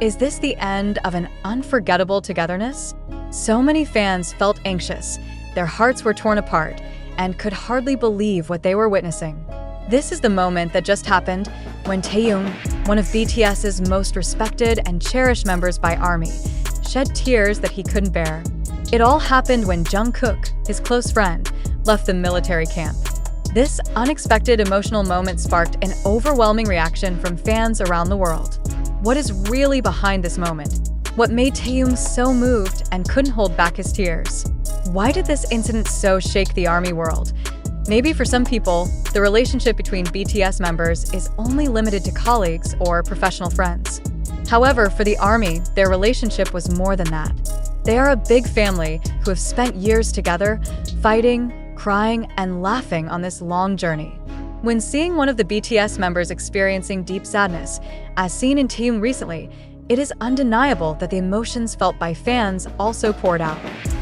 Is this the end of an unforgettable togetherness? So many fans felt anxious, their hearts were torn apart, and could hardly believe what they were witnessing. This is the moment that just happened when Taehyung, one of BTS's most respected and cherished members by ARMY, shed tears that he couldn't bear. It all happened when Jungkook, his close friend, left the military camp. This unexpected emotional moment sparked an overwhelming reaction from fans around the world. What is really behind this moment? What made Taehyung so moved and couldn't hold back his tears? Why did this incident so shake the ARMY world? Maybe for some people, the relationship between BTS members is only limited to colleagues or professional friends. However, for the ARMY, their relationship was more than that. They are a big family who have spent years together, fighting, crying, and laughing on this long journey. When seeing one of the BTS members experiencing deep sadness, as seen in Taehyung recently, it is undeniable that the emotions felt by fans also poured out.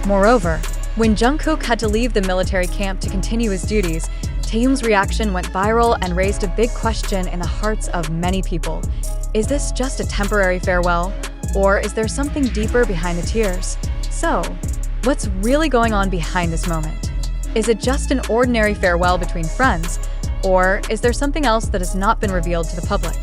Moreover, when Jungkook had to leave the military camp to continue his duties, Taehyung's reaction went viral and raised a big question in the hearts of many people. Is this just a temporary farewell, or is there something deeper behind the tears? So, what's really going on behind this moment? Is it just an ordinary farewell between friends, or is there something else that has not been revealed to the public?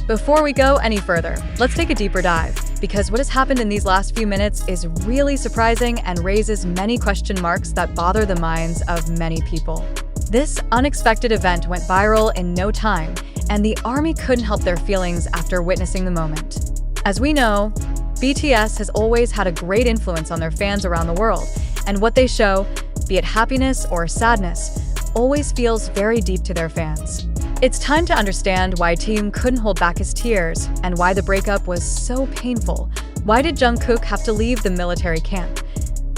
Before we go any further, let's take a deeper dive, because what has happened in these last few minutes is really surprising and raises many question marks that bother the minds of many people. This unexpected event went viral in no time, and the ARMY couldn't help their feelings after witnessing the moment. As we know, BTS has always had a great influence on their fans around the world, and what they show, be it happiness or sadness, always feels very deep to their fans. It's time to understand why Taehyung couldn't hold back his tears and why the breakup was so painful. Why did Jungkook have to leave the military camp?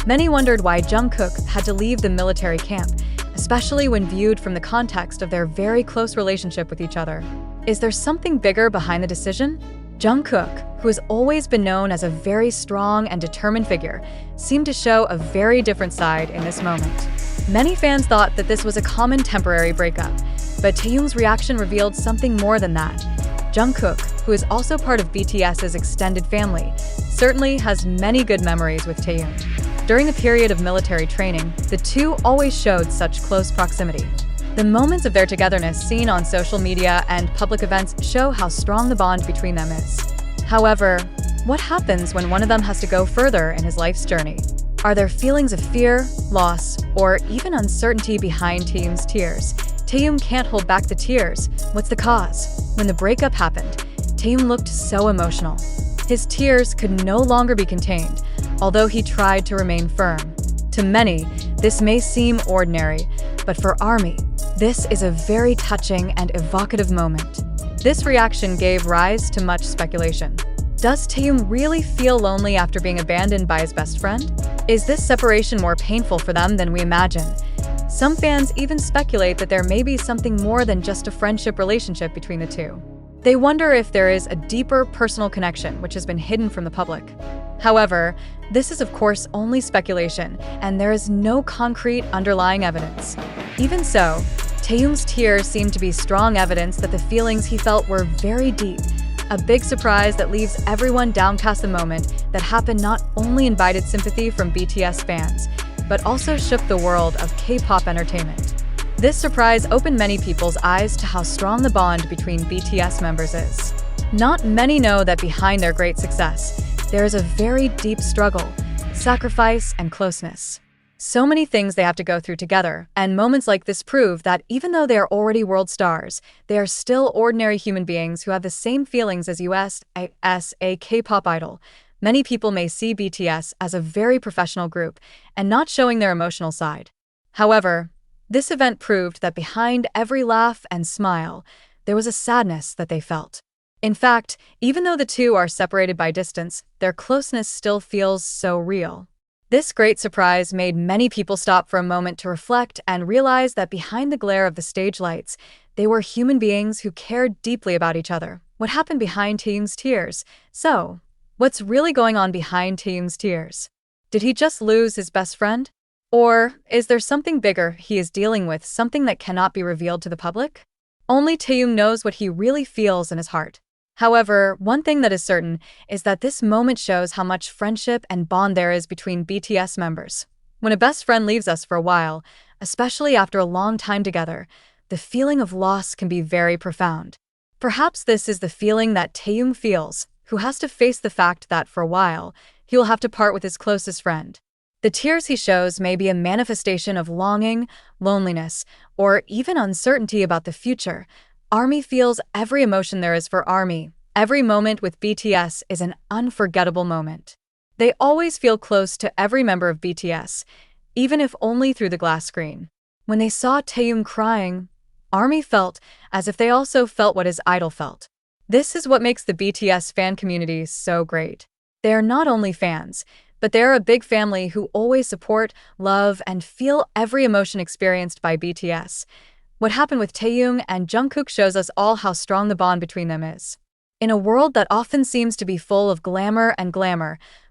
Many wondered why Jungkook had to leave the military camp, especially when viewed from the context of their very close relationship with each other. Is there something bigger behind the decision? Jungkook, who has always been known as a very strong and determined figure, seemed to show a very different side in this moment. Many fans thought that this was a common temporary breakup, but Taehyung's reaction revealed something more than that. Jungkook, who is also part of BTS's extended family, certainly has many good memories with Taehyung. During the period of military training, the two always showed such close proximity. The moments of their togetherness seen on social media and public events show how strong the bond between them is. However, what happens when one of them has to go further in his life's journey? Are there feelings of fear, loss, or even uncertainty behind Taehyung's tears? Taehyung can't hold back the tears. What's the cause? When the breakup happened, Taehyung looked so emotional. His tears could no longer be contained, although he tried to remain firm. To many, this may seem ordinary, but for ARMY, this is a very touching and evocative moment. This reaction gave rise to much speculation. Does Taehyung really feel lonely after being abandoned by his best friend? Is this separation more painful for them than we imagine? Some fans even speculate that there may be something more than just a friendship relationship between the two. They wonder if there is a deeper personal connection which has been hidden from the public. However, this is of course only speculation, and there is no concrete underlying evidence. Even so, Taehyung's tears seem to be strong evidence that the feelings he felt were very deep. A big surprise that leaves everyone downcast. The moment that happened not only invited sympathy from BTS fans, but also shook the world of K-pop entertainment. This surprise opened many people's eyes to how strong the bond between BTS members is. Not many know that behind their great success, there is a very deep struggle, sacrifice, and closeness. So many things they have to go through together, and moments like this prove that even though they are already world stars, they are still ordinary human beings who have the same feelings as a K-pop idol. Many people may see BTS as a very professional group and not showing their emotional side. However, this event proved that behind every laugh and smile, there was a sadness that they felt. In fact, even though the two are separated by distance, their closeness still feels so real. This great surprise made many people stop for a moment to reflect and realize that behind the glare of the stage lights, they were human beings who cared deeply about each other. What happened behind Taehyung's tears? So, what's really going on behind Taehyung's tears? Did he just lose his best friend? Or is there something bigger he is dealing with, something that cannot be revealed to the public? Only Taehyung knows what he really feels in his heart. However, one thing that is certain is that this moment shows how much friendship and bond there is between BTS members. When a best friend leaves us for a while, especially after a long time together, the feeling of loss can be very profound. Perhaps this is the feeling that Taehyung feels, who has to face the fact that for a while, he will have to part with his closest friend. The tears he shows may be a manifestation of longing, loneliness, or even uncertainty about the future. ARMY feels every emotion there is for ARMY. Every moment with BTS is an unforgettable moment. They always feel close to every member of BTS, even if only through the glass screen. When they saw Taehyung crying, ARMY felt as if they also felt what his idol felt. This is what makes the BTS fan community so great. They are not only fans, but they are a big family who always support, love, and feel every emotion experienced by BTS. What happened with Taehyung and Jungkook shows us all how strong the bond between them is. In a world that often seems to be full of glamour,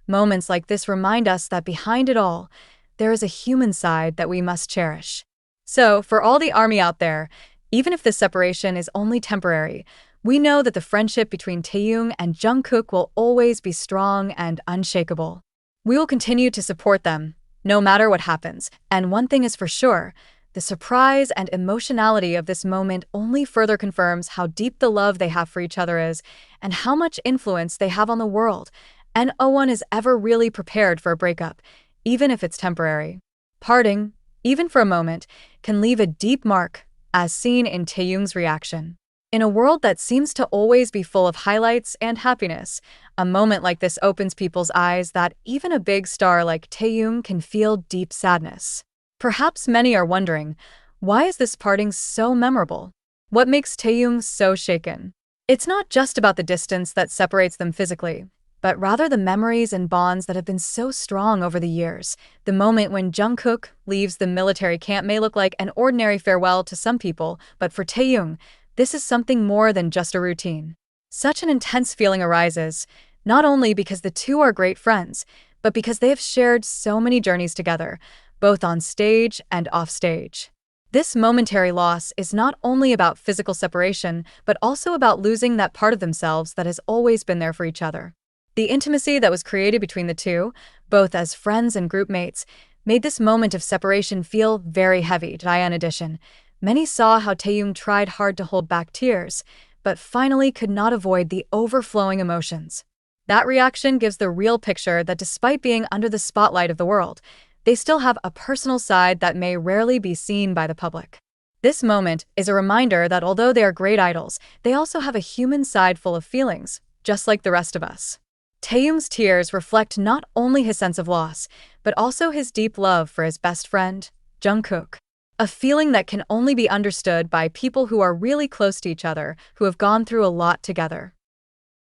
moments like this remind us that behind it all, there is a human side that we must cherish. So, for all the ARMY out there, even if this separation is only temporary, we know that the friendship between Taehyung and Jungkook will always be strong and unshakable. We will continue to support them, no matter what happens, and one thing is for sure, the surprise and emotionality of this moment only further confirms how deep the love they have for each other is and how much influence they have on the world. And no one is ever really prepared for a breakup, even if it's temporary. Parting, even for a moment, can leave a deep mark, as seen in Taehyung's reaction. In a world that seems to always be full of highlights and happiness, a moment like this opens people's eyes that even a big star like Taehyung can feel deep sadness. Perhaps many are wondering, why is this parting so memorable? What makes Taehyung so shaken? It's not just about the distance that separates them physically, but rather the memories and bonds that have been so strong over the years. The moment when Jungkook leaves the military camp may look like an ordinary farewell to some people, but for Taehyung, this is something more than just a routine. Such an intense feeling arises, not only because the two are great friends, but because they have shared so many journeys together, both on stage and off stage. This momentary loss is not only about physical separation, but also about losing that part of themselves that has always been there for each other. The intimacy that was created between the two, both as friends and group mates, made this moment of separation feel very heavy. In addition, many saw how Taehyung tried hard to hold back tears, but finally could not avoid the overflowing emotions. That reaction gives the real picture that despite being under the spotlight of the world, they still have a personal side that may rarely be seen by the public. This moment is a reminder that although they are great idols, they also have a human side full of feelings, just like the rest of us. Taehyung's tears reflect not only his sense of loss, but also his deep love for his best friend, Jungkook. A feeling that can only be understood by people who are really close to each other, who have gone through a lot together.